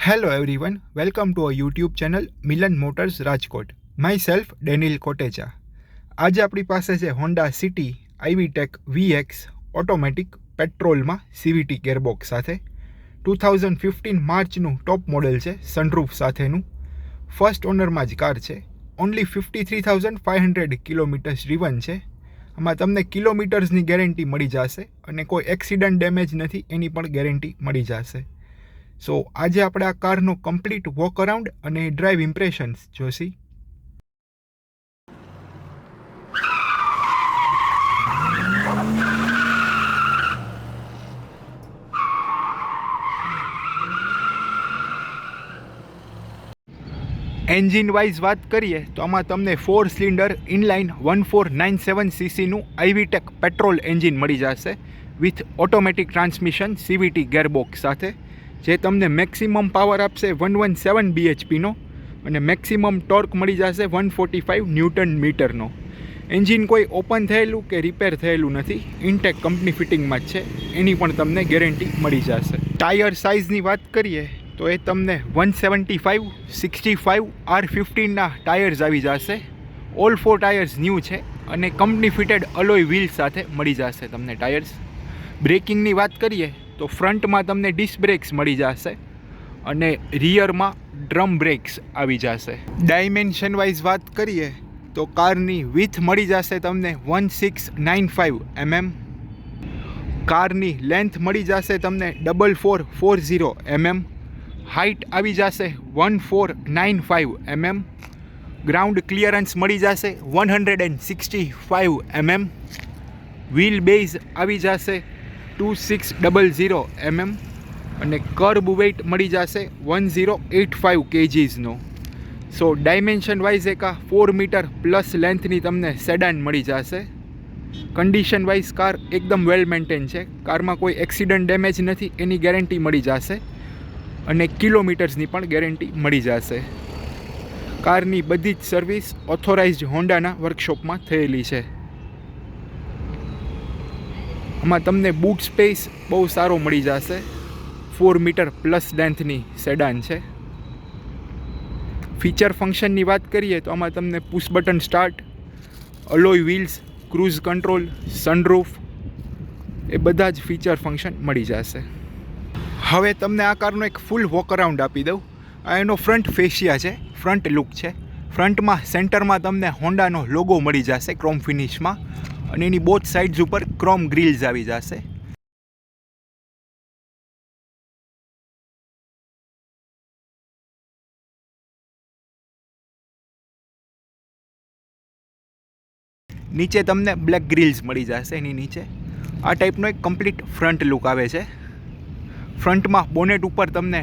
Hello everyone, welcome to our YouTube channel Milan Motors Rajkot. Myself Daniel Kotecha. આજે આપણી પાસે છે Honda City IV-Tech VX automatic પેટ્રોલમાં CVT gearbox સાથે 2015 માર્ચનું ટોપ મોડેલ છે, સનરૂફ સાથેનું. ફર્સ્ટ ઓનરમાં જ કાર છે. ઓનલી 53,500 કિલોમીટર્સ ડ્રીવન છે. આમાં તમને કિલોમીટર્સની ગેરંટી મળી જશે અને કોઈ એક્સિડન્ટ ડેમેજ નથી એની પણ ગેરંટી મળી જશે. સો આજે આપણે આ કારનો કમ્પ્લીટ વોક અરાઉન્ડ અને ડ્રાઈવ ઇમ્પ્રેશન્સ જોશી. એન્જિન વાઇઝ વાત કરીએ તો આમાં તમને 4 cylinder inline 1497 સીસીનું IV-Tech petrol engine મળી જશે with automatic transmission CVT gearbox સાથે, જે તમને મેક્સિમમ પાવર આપશે 117 bhpનો અને મેક્સિમમ ટોર્ક મળી જશે 145 ન્યૂટન મીટરનો. એન્જિન કોઈ ઓપન થયેલું કે રિપેર થયેલું નથી, ઇનટેક કંપની ફિટિંગમાં જ છે, એની પણ તમને ગેરંટી મળી જશે. ટાયર સાઇઝની વાત કરીએ તો એ તમને 175, 65, R15ના ટાયર્સ આવી જશે. ઓલ 4 ટાયર્સ ન્યૂ છે અને કંપની ફિટેડ અલોય વ્હીલ સાથે મળી જશે તમને ટાયર્સ. બ્રેકિંગની વાત કરીએ તો ફ્રન્ટમાં તમને ડિસ્ક બ્રેક્સ મળી જશે અને રિયરમાં ડ્રમ બ્રેક્સ આવી જશે. ડાયમેન્શન વાઇઝ વાત કરીએ તો કારની વિથ મળી જશે તમને 1695 mm. કારની લેન્થ મળી જશે તમને 4440 mm. હાઇટ આવી જશે 1495 mm. ગ્રાઉન્ડ ક્લિયરન્સ મળી જશે 165 mm. વ્હીલ બેઝ આવી જશે 2600 mm અને કર્બ વેઇટ મળી જશે 1085 kgsનો. સો ડાયમેન્શન વાઇઝ એક 4 મીટર પ્લસ લેન્થની તમને સેડાન મળી જશે. કન્ડિશન વાઇઝ કાર એકદમ વેલ મેન્ટેન છે, કારમાં કોઈ એક્સિડન્ટ ડેમેજ નથી એની ગેરંટી મળી જશે અને કિલોમીટર્સની પણ ગેરંટી મળી જશે. કારની બધી જ સર્વિસ ઓથોરાઇઝડ હોન્ડાના વર્કશોપમાં થયેલી છે. આમાં તમને બૂટ સ્પેસ બહુ સારો મળી જશે. 4 મીટર પ્લસ લેન્થની સેડાન છે. ફીચર ફંક્શનની વાત કરીએ તો આમાં તમને push button start, alloy wheels, cruise control, sunroof એ બધા જ ફીચર ફંક્શન મળી જશે. હવે તમને આ કારનો એક ફૂલ વોક અરાઉન્ડ આપી દઉં. આ એનો ફ્રન્ટ ફેશિયા છે, ફ્રન્ટ લુક છે. ફ્રન્ટમાં સેન્ટરમાં તમને હોન્ડાનો લોગો મળી જશે ક્રોમ ફિનિશમાં અને એની બોથ સાઇડ્સ ઉપર ક્રોમ ગ્રીલ્સ આવી જશે. નીચે તમને બ્લેક ગ્રીલ્સ મળી જશે એની નીચે. આ ટાઈપનો એક કમ્પ્લીટ ફ્રન્ટ લુક આવે છે. ફ્રન્ટમાં બોનેટ ઉપર તમને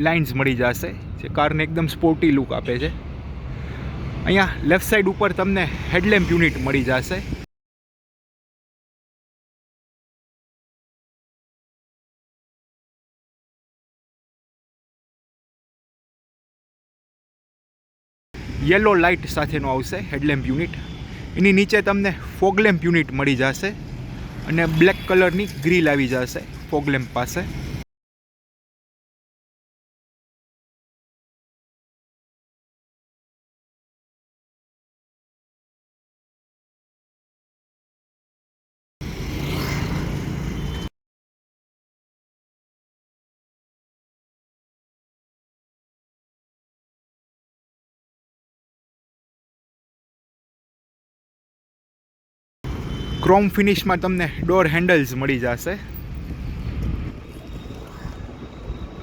લાઇન્સ મળી જશે જે કારને એકદમ સ્પોર્ટી લુક આપે છે. અહીંયા લેફ્ટ સાઈડ ઉપર તમને હેડલેમ્પ યુનિટ મળી જશે. યલો લાઇટ સાથેનો આવશે હેડલેમ્પ યુનિટ. એની નીચે તમને ફોગલેમ્પ યુનિટ મળી જશે અને બ્લેક કલરની ગ્રીલ આવી જશે ફોગલેમ્પ પાસે. ક્રોમ ફિનિશમાં તમને ડોર હેન્ડલ્સ મળી જશે.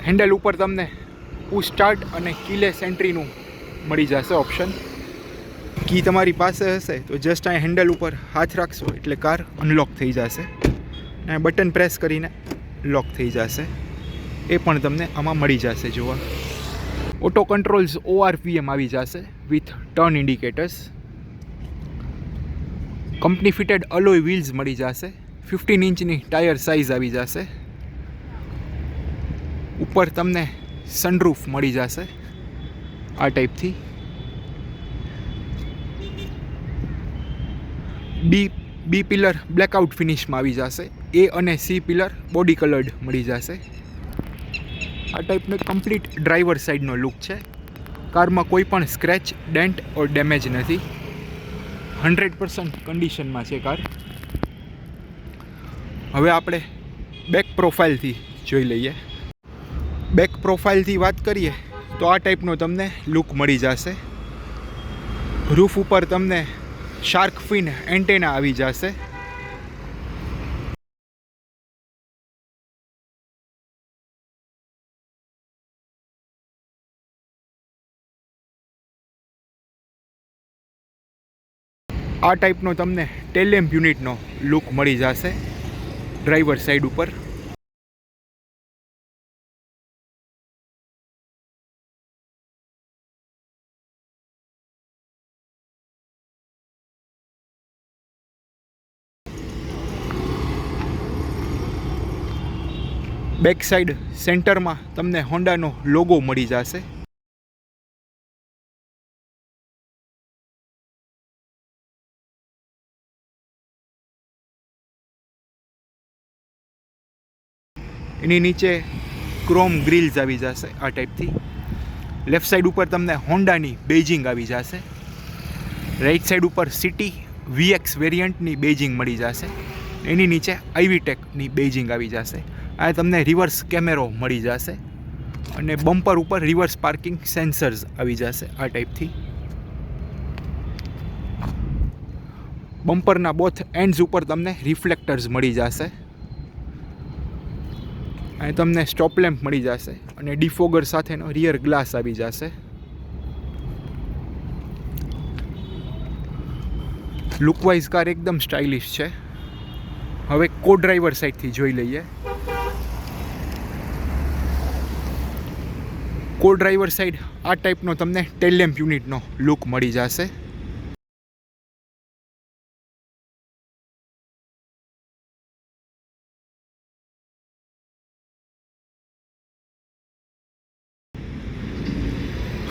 હેન્ડલ ઉપર તમને પુશ સ્ટાર્ટ અને કીલેસ એન્ટ્રીનું મળી જશે ઓપ્શન. કી તમારી પાસે હશે તો જસ્ટ અહીં હેન્ડલ ઉપર હાથ રાખશો એટલે કાર અનલોક થઈ જશે અને બટન પ્રેસ કરીને લોક થઈ જશે. એ પણ તમને આમાં મળી જશે જોવા. ઓટો કંટ્રોલ્સ ORVM આવી જશે with turn indicators. Company fitted અલોય wheels મળી જશે. 15 ઇંચની ટાયર સાઇઝ આવી જશે. ઉપર તમને સનરૂફ મળી જશે આ ટાઈપથી. બી પિલર બ્લેકઆઉટ ફિનિશમાં આવી જશે. એ અને C પિલર બોડી કલર્ડ મળી જશે. આ ટાઈપનો કમ્પ્લીટ ડ્રાઈવર સાઈડનો લુક છે. કારમાં કોઈ પણ સ્ક્રેચ, ડેન્ટ ઓર ડેમેજ નથી. 100% કન્ડિશનમાં છે કાર. હવે આપણે બેક પ્રોફાઇલથી જોઈ લઈએ. બેક પ્રોફાઇલથી વાત કરીએ તો આ ટાઈપનો તમને લુક મળી જશે. રૂફ ઉપર તમને શાર્ક ફિન એન્ટેના આવી જશે. આ ટાઈપનો તમને ટેલ લેમ્પ યુનિટનો લુક મળી જશે ડ્રાઈવર સાઈડ ઉપર. બેક સાઈડ સેન્ટરમાં તમને હોન્ડાનો લોગો મળી જશે. એની નીચે ક્રોમ ગ્રીલ્સ આવી જશે આ ટાઈપથી. લેફ્ટ સાઈડ ઉપર તમને હોન્ડાની બેજિંગ આવી જશે. રાઈટ સાઈડ ઉપર સિટી VX વેરિયન્ટની બેજિંગ મળી જશે. એની નીચે આઈવીટેકની બેજિંગ આવી જશે. આ તમને રિવર્સ કેમેરો મળી જશે અને બમ્પર ઉપર રિવર્સ પાર્કિંગ સેન્સર્સ આવી જશે આ ટાઈપથી. બમ્પરના બોથ એન્ડ્સ ઉપર તમને રિફ્લેક્ટર્સ મળી જશે. અહીં તમને સ્ટોપ લેમ્પ મળી જશે અને ડિફોગર સાથેનો રિયર ગ્લાસ આવી જશે. લુકવાઇઝ કાર એકદમ સ્ટાઇલિશ છે. હવે કો ડ્રાઈવર સાઈડથી જોઈ લઈએ. કો ડ્રાઈવર સાઈડ આ ટાઈપનો તમને ટેલ લેમ્પ યુનિટનો લુક મળી જશે.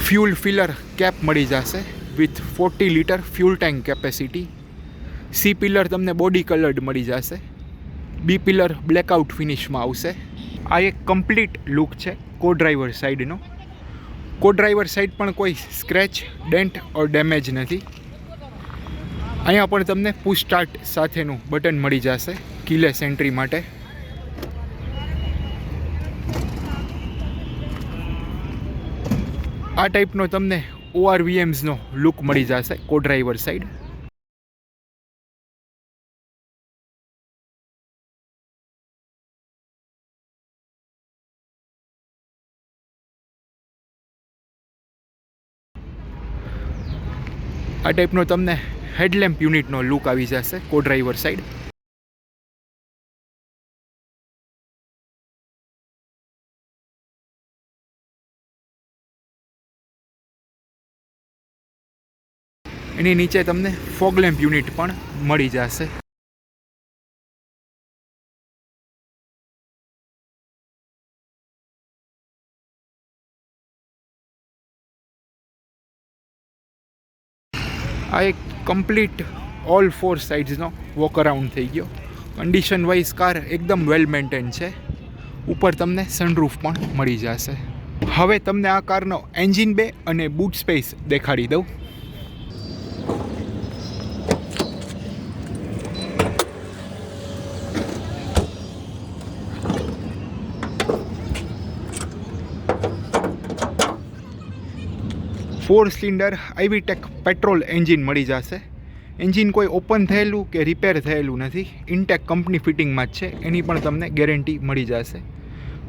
ફ્યુલ ફિલર કેપ મળી જશે with 40 litre fuel tank capacity. C pillar તમને બોડી કલર્ડ મળી જશે. બી પિલર બ્લેકઆઉટ ફિનિશમાં આવશે. આ એક કમ્પ્લીટ લુક છે કો ડ્રાઈવર સાઈડનો. કો ડ્રાઈવર સાઈડ પણ કોઈ સ્ક્રેચ, ડેન્ટ ઓર ડેમેજ નથી. અહીંયા પણ તમને પુશ સ્ટાર્ટ સાથેનું બટન મળી જશે કીલેસ એન્ટ્રી માટે. આ ટાઈપનો તમને ORVMsનો લુક મળી જશે કો ડ્રાઈવર સાઈડ. આ ટાઈપનો તમને હેડલેમ્પ યુનિટનો લુક આવી જશે કો ડ્રાઈવર સાઈડ. એની નીચે તમને ફોગ લેમ્પ યુનિટ પણ મળી જશે. આ એક કમ્પ્લીટ ઓલ 4 સાઇડ્સનો વોક અરાઉન્ડ થઈ ગયો. કન્ડિશન વાઇઝ કાર એકદમ વેલ મેન્ટેન છે. ઉપર તમને સનરૂફ પણ મળી જશે. હવે તમને આ કારનો એન્જિન બે અને બૂટ સ્પેસ દેખાડી દઉં. ફોર સિલિન્ડર આઈવીટેક પેટ્રોલ એન્જિન મળી જશે. એન્જિન કોઈ ઓપન થયેલું કે રિપેર થયેલું નથી. ઇન્ટેક કંપની ફિટિંગમાં જ છે. એની પણ તમને ગેરંટી મળી જશે.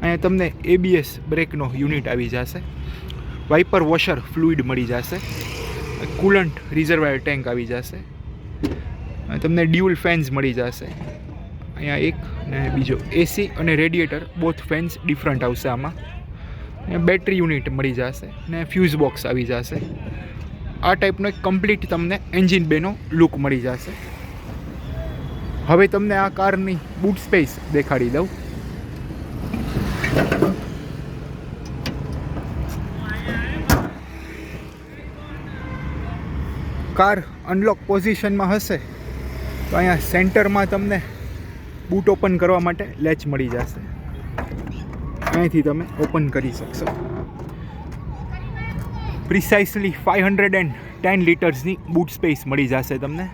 અહીંયા તમને ABS બ્રેકનો યુનિટ આવી જશે. વાઇપર વોશર ફ્લુઇડ મળી જશે. કુલન્ટ રિઝર્વાયર ટેન્ક આવી જશે. તમને ડ્યુઅલ ફેન્સ મળી જશે. અહીંયા એક ને બીજો AC અને રેડિએટર બોથ ફેન્સ ડિફરન્ટ આવશે. આમાં બેટરી યુનિટ મળી જશે ને ફ્યુઝ બોક્સ આવી જશે. આ ટાઈપનો એક કમ્પ્લીટ તમને એન્જિન બેનો લુક મળી જશે. હવે તમને આ કારની બૂટ સ્પેસ દેખાડી દઉં. કાર અનલોક પોઝિશનમાં હશે તો અહીંયા સેન્ટરમાં તમને બૂટ ઓપન કરવા માટે લેચ મળી જશે. અહીંથી તમે ઓપન કરી શકશો. પ્રિસાઇસલી 510 લીટર્સની બૂટ સ્પેસ મળી જશે તમને.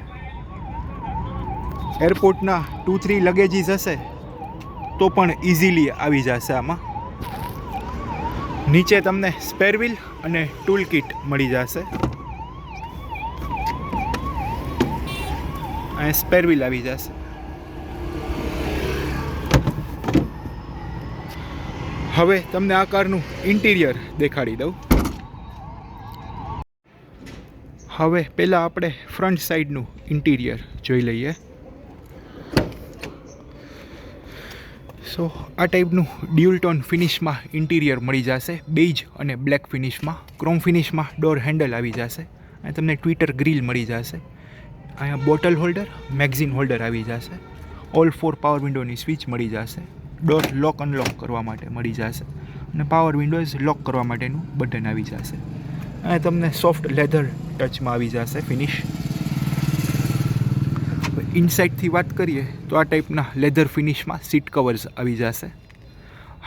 એરપોર્ટના 2-3 લગેજીસ હશે તો પણ ઇઝીલી આવી જશે આમાં. નીચે તમને સ્પેર વ્હીલ અને ટૂલ કિટ મળી જશે. અહીં સ્પેર વ્હીલ આવી જશે. હવે તમને આ કારનું ઇન્ટિરિયર દેખાડી દઉં. હવે પહેલાં આપણે ફ્રન્ટ સાઈડનું ઇન્ટિરિયર જોઈ લઈએ. સો આ ટાઈપનું ડ્યુઅલ ટોન ફિનિશમાં ઇન્ટિરિયર મળી જશે. બેજ અને બ્લેક ફિનિશમાં. ક્રોમ ફિનિશમાં ડોર હેન્ડલ આવી જશે. અને તમને ટ્વિટર ગ્રીલ મળી જશે. અહીંયા બોટલ હોલ્ડર, મેગઝીન હોલ્ડર આવી જશે. ઓલ 4 પાવર વિન્ડોની સ્વિચ મળી જશે. ડોર લોક અનલોક કરવા માટે મળી જશે. અને પાવર વિન્ડોઝ લોક કરવા માટેનું બટન આવી જશે. અને તમને સોફ્ટ લેધર ટચમાં આવી જશે ફિનિશ. ઇનસાઇડથી વાત કરીએ તો આ ટાઈપના લેધર ફિનિશમાં સીટ કવર્સ આવી જશે.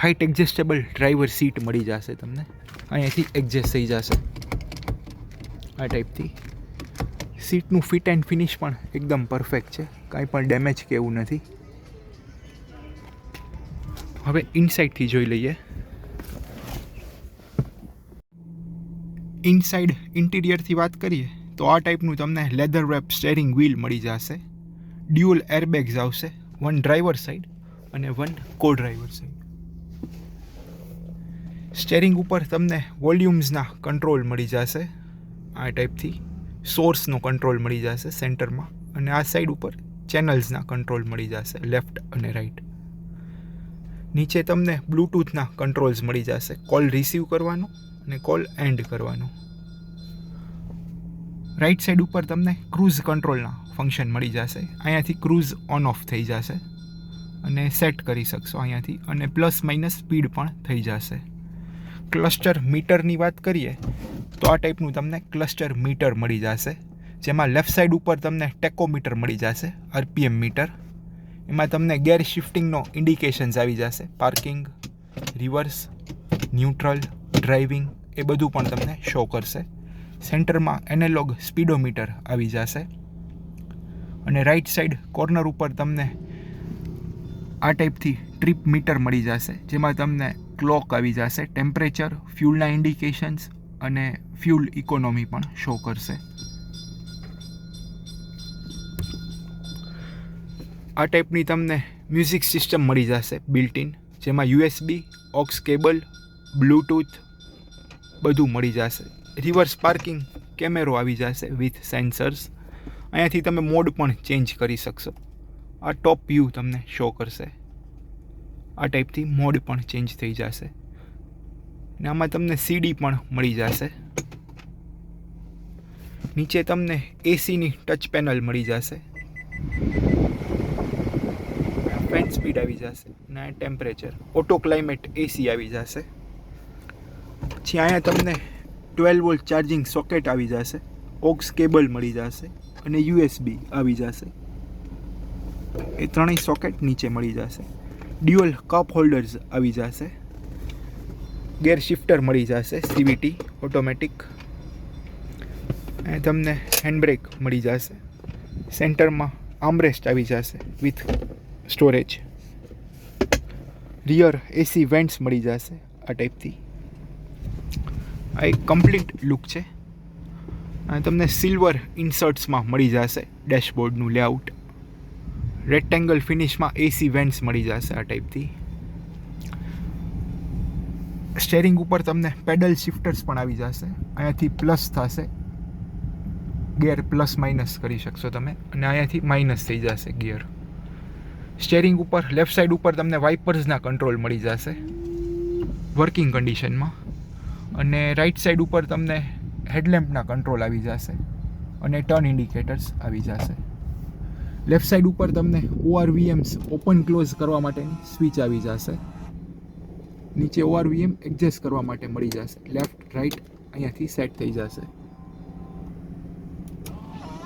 હાઇટ એડજસ્ટેબલ ડ્રાઈવર સીટ મળી જશે તમને. અહીંયાથી એડજસ્ટ થઈ જશે આ ટાઈપથી. સીટનું ફિટ એન્ડ ફિનિશ પણ એકદમ પરફેક્ટ છે, કાંઈ પણ ડેમેજ કે એવું નથી. હવે ઇનસાઇડથી જોઈ લઈએ. ઇનસાઇડ ઇન્ટિરિયરથી વાત કરીએ તો આ ટાઈપનું તમને લેધર રેપ સ્ટેરિંગ વ્હીલ મળી જશે. ડ્યુઅલ એરબેગ્સ આવશે, 1 ડ્રાઈવર સાઈડ અને 1 કો ડ્રાઈવર સાઈડ. સ્ટેરિંગ ઉપર તમને વોલ્યુમ્સના કંટ્રોલ મળી જશે આ ટાઈપથી. સોર્સનો કંટ્રોલ મળી જશે સેન્ટરમાં. અને આ સાઈડ ઉપર ચેનલ્સના કંટ્રોલ મળી જશે લેફ્ટ અને રાઈટ. નીચે તમને બ્લૂટૂથના કંટ્રોલ્સ મળી જશે. કોલ રિસીવ કરવાનું અને કોલ એન્ડ કરવાનું. રાઈટ સાઈડ ઉપર તમને ક્રૂઝ કંટ્રોલના ફંક્શન મળી જશે. અહીંયાથી ક્રૂઝ ઓન ઓફ થઈ જશે અને સેટ કરી શકશો અહીંયાથી. અને પ્લસ માઇનસ સ્પીડ પણ થઈ જશે. ક્લસ્ટર મીટરની વાત કરીએ તો આ ટાઈપનું તમને ક્લસ્ટર મીટર મળી જશે, જેમાં લેફ્ટ સાઈડ ઉપર તમને ટેકોમીટર મળી જશે, RPM મીટર. એમાં તમને ગેર શિફ્ટિંગનો ઇન્ડિકેશન્સ આવી જશે. પાર્કિંગ, રિવર્સ, ન્યુટ્રલ, ડ્રાઇવિંગ એ બધું પણ તમને શો કરશે. સેન્ટરમાં એનાલોગ સ્પીડોમીટર આવી જશે. અને રાઈટ સાઈડ કોર્નર ઉપર તમને આ ટાઈપથી ટ્રીપ મીટર મળી જશે, જેમાં તમને ક્લોક આવી જશે, ટેમ્પરેચર, ફ્યુલના ઇન્ડિકેશન્સ અને ફ્યુલ ઇકોનોમી પણ શો કરશે. આ ટાઈપની તમને મ્યુઝિક સિસ્ટમ મળી જશે બિલ્ટ ઇન, જેમાં USB, ઓક્સ કેબલ, બ્લૂટૂથ બધું મળી જશે. રિવર્સ પાર્કિંગ કેમેરો આવી જશે વિથ સેન્સર્સ. અહીંયાથી તમે મોડ પણ ચેન્જ કરી શકશો. આ ટોપ વ્યૂ તમને શો કરશે. આ ટાઈપથી મોડ પણ ચેન્જ થઈ જશે. ને આમાં તમને CD પણ મળી જશે. નીચે તમને ACની ટચ પેનલ મળી જશે. ફેન સ્પીડ આવી જશે અને ટેમ્પરેચર, ઓટો ક્લાઇમેટ AC આવી જશે. પછી અહીંયા તમને 12 વોલ્ટ ચાર્જિંગ સોકેટ આવી જશે, ઓક્સ કેબલ મળી જશે અને USB આવી જશે. એ ત્રણેય સોકેટ નીચે મળી જશે. ડ્યુઅલ કપ હોલ્ડર્સ આવી જશે. ગેર શિફ્ટર મળી જશે, CVT ઓટોમેટિક. અને તમને હેન્ડબ્રેક મળી જશે. સેન્ટરમાં આર્મરેસ્ટ આવી જશે વિથ સ્ટોરેજ. રિયર AC વેન્ટ્સ મળી જશે આ ટાઈપથી. આ એક કમ્પ્લીટ લુક છે. અને તમને સિલ્વર ઇન્સર્ટ્સમાં મળી જશે ડેશબોર્ડનું લેઆઉટ. રેક્ટેંગલ ફિનિશમાં AC વેન્ટ્સ મળી જશે આ ટાઈપથી. સ્ટેરિંગ ઉપર તમને પેડલ શિફ્ટર્સ પણ આવી જશે. અહીંયાથી પ્લસ થશે, ગિયર પ્લસ માઇનસ કરી શકશો તમે, અને અહીંયાથી માઇનસ થઈ જશે ગિયર. સ્ટેરિંગ ઉપર લેફ્ટ સાઈડ ઉપર તમને વાઇપર્સના કંટ્રોલ મળી જશે વર્કિંગ કન્ડિશનમાં. અને રાઈટ સાઈડ ઉપર તમને હેડલેમ્પના કંટ્રોલ આવી જશે અને ટર્ન ઇન્ડિકેટર્સ આવી જશે. લેફ્ટ સાઈડ ઉપર તમને ORVMs ઓપન ક્લોઝ કરવા માટેની સ્વિચ આવી જશે. નીચે ORVM એડજસ્ટ કરવા માટે મળી જશે. લેફ્ટ રાઈટ અહીંયાથી સેટ થઈ જશે.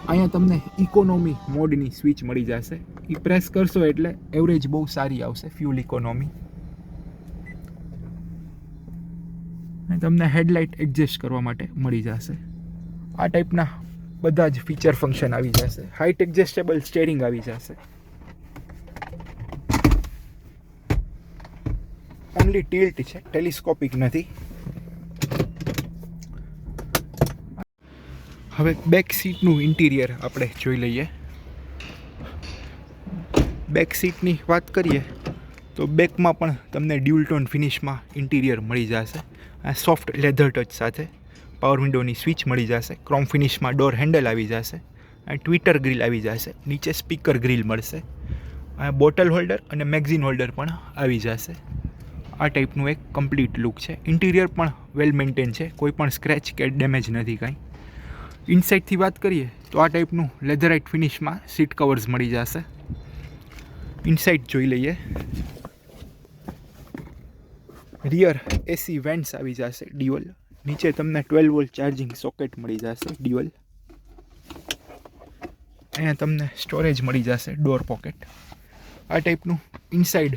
અહીંયા તમને ઇકોનોમી મોડની સ્વિચ મળી જશે. એ પ્રેસ કરશો એટલે એવરેજ બહુ સારી આવશે, ફ્યુલ ઇકોનોમી. અને તમને હેડલાઇટ એડજસ્ટ કરવા માટે મળી જશે. આ ટાઈપના બધા જ ફીચર ફંક્શન આવી જશે. હાઇટ એડજસ્ટેબલ સ્ટેરિંગ આવી જશે. ઓનલી ટિલ્ટ છે, ટેલિસ્કોપિક નથી. હવે બેક સીટનું ઇન્ટિરિયર આપણે જોઈ લઈએ. બેક સીટની વાત કરીએ તો બેકમાં પણ તમને ડ્યુલ ટોન ફિનિશમાં ઇન્ટિરિયર મળી જશે. આ સોફ્ટ લેધર ટચ સાથે પાવર વિન્ડોની સ્વિચ મળી જશે. ક્રોમ ફિનિશમાં ડોર હેન્ડલ આવી જશે. અને ટ્વિટર ગ્રીલ આવી જશે. નીચે સ્પીકર ગ્રીલ મળશે. આ બોટલ હોલ્ડર અને મેગઝીન હોલ્ડર પણ આવી જશે. આ ટાઈપનું એક કમ્પ્લીટ લુક છે. ઇન્ટિરિયર પણ વેલ મેન્ટેન છે, કોઈ પણ સ્ક્રેચ કે ડેમેજ નથી કાંઈ. ઇનસાઇડથી વાત કરીએ તો આ ટાઈપનું લેધરાઇટ ફિનિશમાં સીટ કવર્સ મળી જશે. ઇનસાઇડ જોઈ લઈએ. રિયર એસી વેન્ટ્સ આવી જશે ડ્યુઅલ. નીચે તમને 12 વોલ્ટ ચાર્જિંગ સોકેટ મળી જશે ડ્યુઅલ. અહીંયા તમને સ્ટોરેજ મળી જશે, ડોર પોકેટ. આ ટાઈપનું ઇનસાઇડ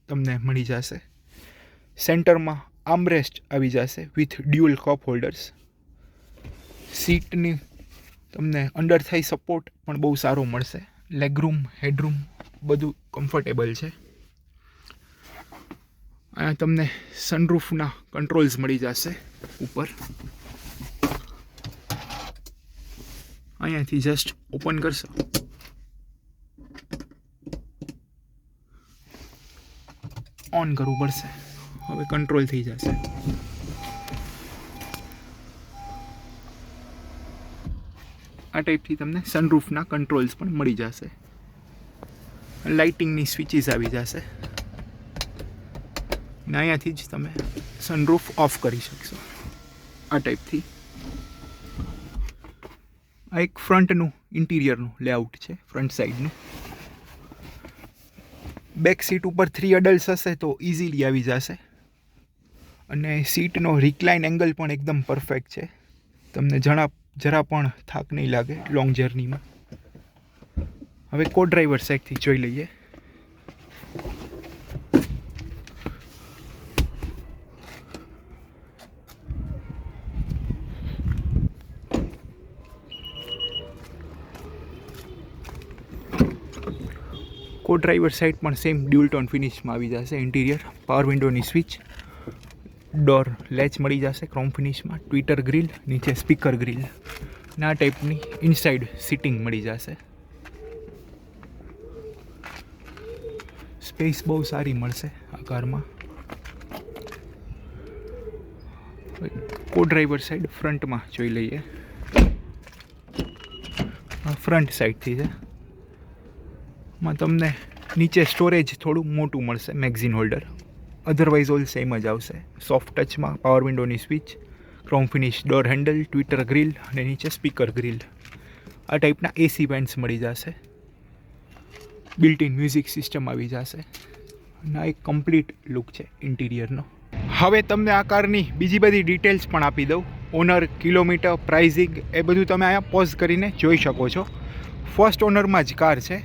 તમને મળી જશે. સેન્ટરમાં આર્મરેસ્ટ આવી જશે વિથ ડ્યુઅલ કપ હોલ્ડર્સ. સીટની તમને અંડર થાઈ સપોર્ટ પણ બહુ સારો મળશે. લેગરૂમ, હેડરૂમ બધું કમ્ફર્ટેબલ છે. અહીંયા તમને સનરૂફના કંટ્રોલ્સ મળી જશે ઉપર. અહીંયાથી જસ્ટ ઓપન કરશો ઓન કરવું પડશે, હવે કંટ્રોલ થઈ જશે. આ ટાઈપથી તમને સનરૂફના કંટ્રોલ્સ પણ મળી જશે. લાઇટિંગની સ્વિચીસ આવી જશે. ને અહીંયાથી જ તમે સનરૂફ ઓફ કરી શકશો. આ ટાઈપથી આ એક ફ્રન્ટનું ઇન્ટિરિયરનું લેઆઉટ છે, ફ્રન્ટ સાઈડનું. બેક સીટ ઉપર 3 અડલ્ટ્સ હશે તો ઇઝીલી આવી જશે. અને સીટનો રિક્લાઇન એંગલ પણ એકદમ પરફેક્ટ છે. તમને જરા પણ થાક નહીં લાગે લોંગ જર્નીમાં. હવે કો ડ્રાઈવર સાઈડથી જોઈ લઈએ. કો ડ્રાઈવર સાઈડ પણ સેમ ડ્યુઅલ ટોન ફિનિશમાં આવી જશે. ઇન્ટિરિયર પાવર વિન્ડોની સ્વિચ, ડોર લેચ મળી જશે ક્રોમ ફિનિશમાં, ટ્વિટર ગ્રીલ, નીચે સ્પીકર ગ્રીલ. આ ટાઈપની ઇનસાઇડ સિટિંગ મળી જશે. સ્પેસ બહુ સારી મળશે આ કારમાં. કો ડ્રાઈવર સાઈડ ફ્રન્ટમાં જોઈ લઈએ. ફ્રન્ટ સાઈડથી છે. માં તમને નીચે સ્ટોરેજ થોડું મોટું મળશે, magazine holder. Otherwise all same જ આવશે. સોફ્ટ ટચમાં પાવર વિન્ડોની switch, chrome finish door handle, tweeter grille અને નીચે સ્પીકર ગ્રીલ. આ ટાઈપના એસી વેન્ટ્સ મળી જશે. બિલ્ટ ઇન મ્યુઝિક સિસ્ટમ આવી જશે. અને આ એક કમ્પ્લીટ લુક છે ઇન્ટિરિયરનો. હવે તમને આ કારની બીજી બધી ડિટેલ્સ પણ આપી દઉં. ઓનર, કિલોમીટર, પ્રાઇઝિંગ એ બધું તમે અહીંયા પોઝ કરીને જોઈ શકો છો. ફર્સ્ટ ઓનરમાં જ કાર છે.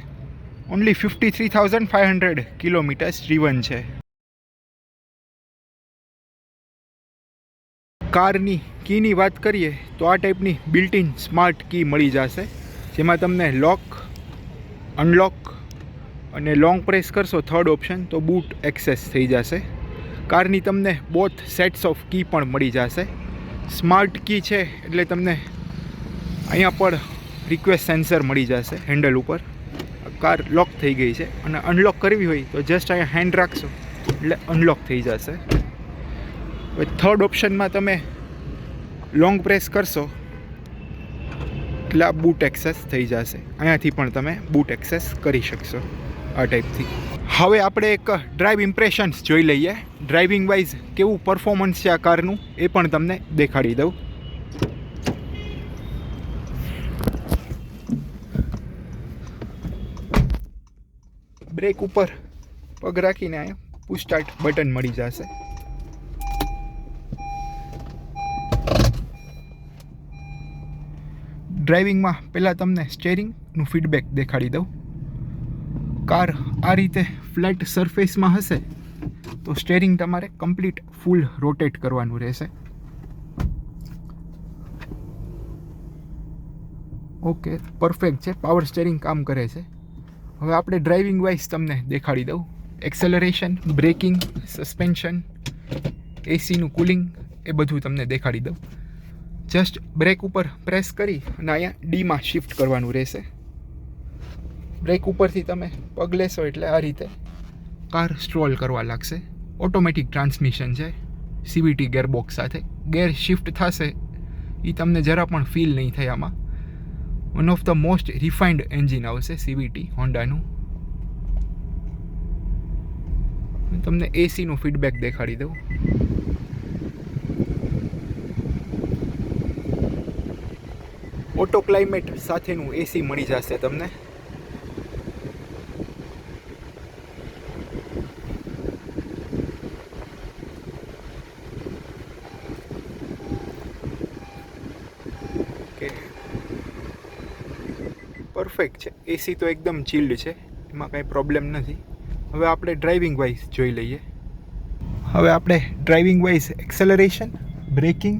ઓનલી 53,500 કિલોમીટર્સ ડ્રીવન છે. કારની કીની વાત કરીએ તો આ ટાઈપની બિલ્ટ ઇન સ્માર્ટ કી મળી જશે, જેમાં તમને લોક, અનલોક અને લોંગ પ્રેસ કરશો થર્ડ ઓપ્શન તો બૂટ એક્સેસ થઈ જશે. કારની તમને બોથ સેટ્સ ઓફ કી પણ મળી જશે. સ્માર્ટ કી છે એટલે તમને અહીંયા પર રિક્વેસ્ટ સેન્સર મળી જશે હેન્ડલ ઉપર. કાર લોક થઈ ગઈ છે અને અનલોક કરવી હોય તો જસ્ટ અહીંયા હેન્ડ રાખશો એટલે અનલોક થઈ જશે. હવે થર્ડ ઓપ્શનમાં તમે લોંગ પ્રેસ કરશો એટલે આ બૂટ એક્સેસ થઈ જશે. અહીંયાથી પણ તમે બૂટ એક્સેસ કરી શકશો આ ટાઈપથી. હવે આપણે એક ડ્રાઈવ ઇમ્પ્રેશન્સ જોઈ લઈએ. ડ્રાઇવિંગ વાઇઝ કેવું પરફોર્મન્સ છે આ કારનું એ પણ તમને દેખાડી દઉં. બ્રેક ઉપર પગ રાખીને અહીંયા પુશ સ્ટાર્ટ બટન મળી જશે. ડ્રાઇવિંગમાં પહેલાં તમને સ્ટેરિંગનું ફીડબેક દેખાડી દઉં. કાર આ રીતે ફ્લેટ સરફેસમાં હશે તો સ્ટેરિંગ તમારે કમ્પ્લીટ ફૂલ રોટેટ કરવાનું રહેશે. ઓકે, પરફેક્ટ છે, પાવર સ્ટેરિંગ કામ કરે છે. હવે આપણે ડ્રાઇવિંગ વાઇઝ તમને દેખાડી દઉં. એક્સેલરેશન, બ્રેકિંગ, સસ્પેન્શન, એસીનું કુલિંગ એ બધું તમને દેખાડી દઉં. જસ્ટ બ્રેક ઉપર પ્રેસ કરી અને અહીંયા ડીમાં શિફ્ટ કરવાનું રહેશે. બ્રેક ઉપરથી તમે પગ લેશો એટલે આ રીતે કાર સ્ટ્રોલ કરવા લાગશે. ઓટોમેટિક ટ્રાન્સમિશન છે, CVT ગેરબોક્સ સાથે. ગેર શિફ્ટ થશે એ તમને જરા પણ ફીલ નહીં થાય. આમાં one of the most refined engine આવશે CVT હોન્ડાનું. તમને એસીનું ફીડબેક દેખાડી દઉં. ઓટો ક્લાઇમેટ સાથેનું એસી મળી જશે તમને. પરફેક્ટ છે, એસી તો એકદમ ચિલ્ડ છે, એમાં કાંઈ પ્રોબ્લેમ નથી. હવે આપણે ડ્રાઇવિંગ વાઇઝ જોઈ લઈએ. હવે આપણે ડ્રાઇવિંગ વાઇઝ એક્સેલરેશન, બ્રેકિંગ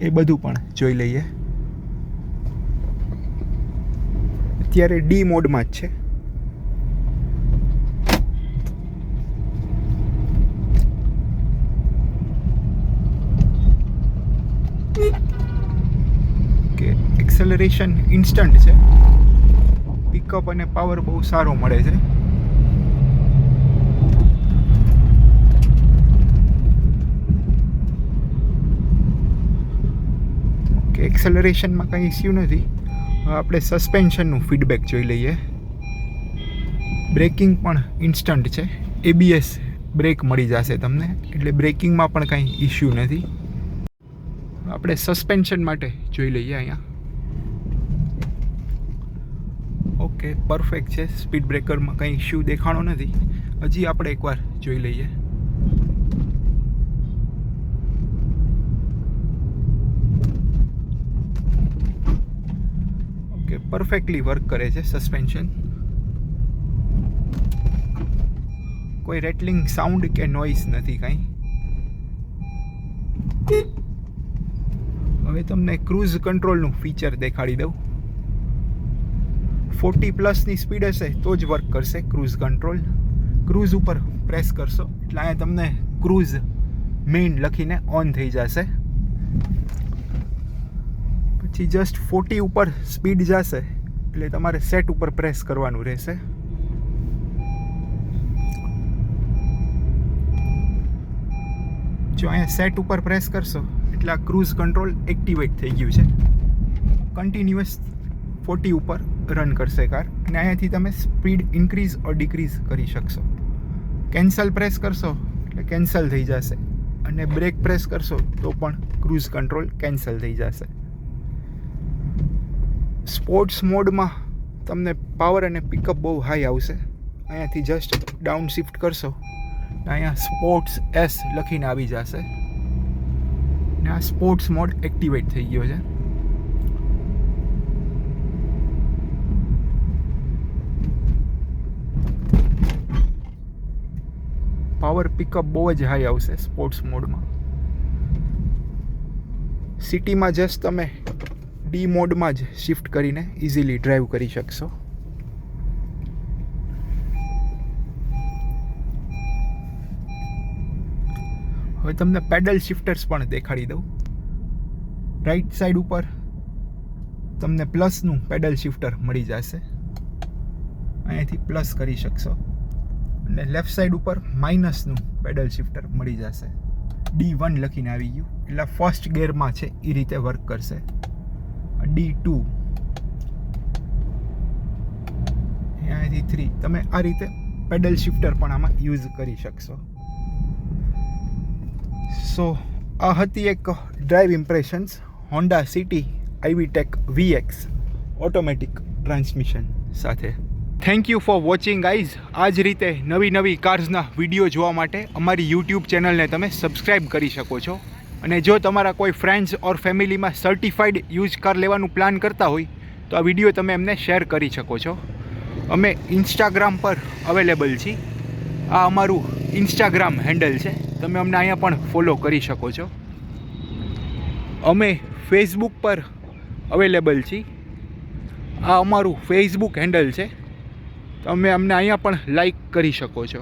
એ બધું પણ જોઈ લઈએ. અત્યારે ડી મોડમાં જ છે. કે એક્સેલરેશન ઇન્સ્ટન્ટ છે, પિકઅપ અને પાવર બહુ સારો મળે છે. કે એક્સેલરેશનમાં કંઈ ઇસ્યુ નથી. હવે આપણે સસ્પેન્શનનું ફીડબેક જોઈ લઈએ. બ્રેકિંગ પણ ઇન્સ્ટન્ટ છે, ABS બ્રેક મળી જશે તમને, એટલે બ્રેકિંગમાં પણ કંઈ ઇસ્યુ નથી. આપણે સસ્પેન્શન માટે જોઈ લઈએ અહીંયા. ઓકે, પરફેક્ટ છે, સ્પીડ બ્રેકરમાં કંઈ ઇસ્યુ દેખાણો નથી. હજી આપણે એકવાર જોઈ લઈએ. ઓકે, પરફેક્ટલી વર્ક કરે છે સસ્પેન્શન. કોઈ રેટલિંગ સાઉન્ડ કે નોઇઝ નથી કાંઈ. હવે તમને ક્રૂઝ કંટ્રોલનું ફીચર દેખાડી દઉં. 40+ સ્પીડ હશે તો જ વર્ક કરશે ક્રૂઝ કંટ્રોલ. ક્રૂઝ ઉપર પ્રેસ કરશો એટલે અહીંયા તમને ક્રૂઝ મેઇન લખીને ઓન થઈ જશે. પછી જસ્ટ 40 ઉપર સ્પીડ જશે એટલે તમારે સેટ ઉપર પ્રેસ કરવાનું રહેશે. જો અહીંયા સેટ ઉપર પ્રેસ કરશો એટલે આ ક્રૂઝ કંટ્રોલ એક્ટિવેટ થઈ ગયું છે. કન્ટિન્યુઅસ 40 ઉપર રન કરશે કાર, અને અહીંયાથી તમે સ્પીડ ઇન્ક્રીઝ ઓર ડિક્રીઝ કરી શકશો. કેન્સલ પ્રેસ કરશો એટલે કેન્સલ થઈ જશે, અને બ્રેક પ્રેસ કરશો તો પણ ક્રૂઝ કંટ્રોલ કેન્સલ થઈ જશે. સ્પોર્ટ્સ મોડમાં તમને પાવર અને પિકઅપ બહુ હાઈ આવશે. અહીંયાથી જસ્ટ ડાઉન શિફ્ટ કરશો અહીંયા સ્પોર્ટ્સ S લખીને આવી જશે, ને આ સ્પોર્ટ્સ મોડ એક્ટિવેટ થઈ ગયો છે. પાવર પિકઅપ બહુ જ હાઈ આવશે સ્પોર્ટ્સ મોડમાં. સિટીમાં જસ્ટ તમે ડી મોડમાં જ શિફ્ટ કરીને ઇઝીલી ડ્રાઈવ કરી શકશો. હવે તમને પેડલ શિફ્ટર્સ પણ દેખાડી દઉં. રાઈટ સાઈડ ઉપર તમને પ્લસનું પેડલ શિફ્ટર મળી જશે, અહીંયાથી પ્લસ કરી શકશો. અને લેફ્ટ સાઈડ ઉપર માઇનસનું પેડલ શિફ્ટર મળી જશે. D1 લખીને આવી ગયું એટલે ફર્સ્ટ ગિયરમાં છે એ રીતે વર્ક કરશે. D2 અહીંયાથી 3 તમે આ રીતે પેડલ શિફ્ટર પણ આમાં યુઝ કરી શકશો. સો આ હતી એક drive impressions Honda City IVTEC VX automatic transmission સાથે. Thank you for watching guys. આ જ રીતે નવી કાર્સના વિડીયો જોવા માટે અમારી YouTube ચેનલને તમે સબસ્ક્રાઈબ કરી શકો છો. અને જો તમારા કોઈ ફ્રેન્ડ્સ ઓર ફેમિલીમાં સર્ટિફાઈડ યુઝ કાર લેવાનું પ્લાન કરતા હોય તો આ વિડીયો તમે એમને શેર કરી શકો છો. અમે ઇન્સ્ટાગ્રામ પર અવેલેબલ છીએ. આ અમારું ઇન્સ્ટાગ્રામ હેન્ડલ છે, તમે અમને અહીંયા પણ ફોલો કરી શકો છો. અમે ફેસબુક પર અવેલેબલ છીએ. આ અમારું ફેસબુક હેન્ડલ છે, તમે અમને અહીંયા પણ લાઈક કરી શકો છો.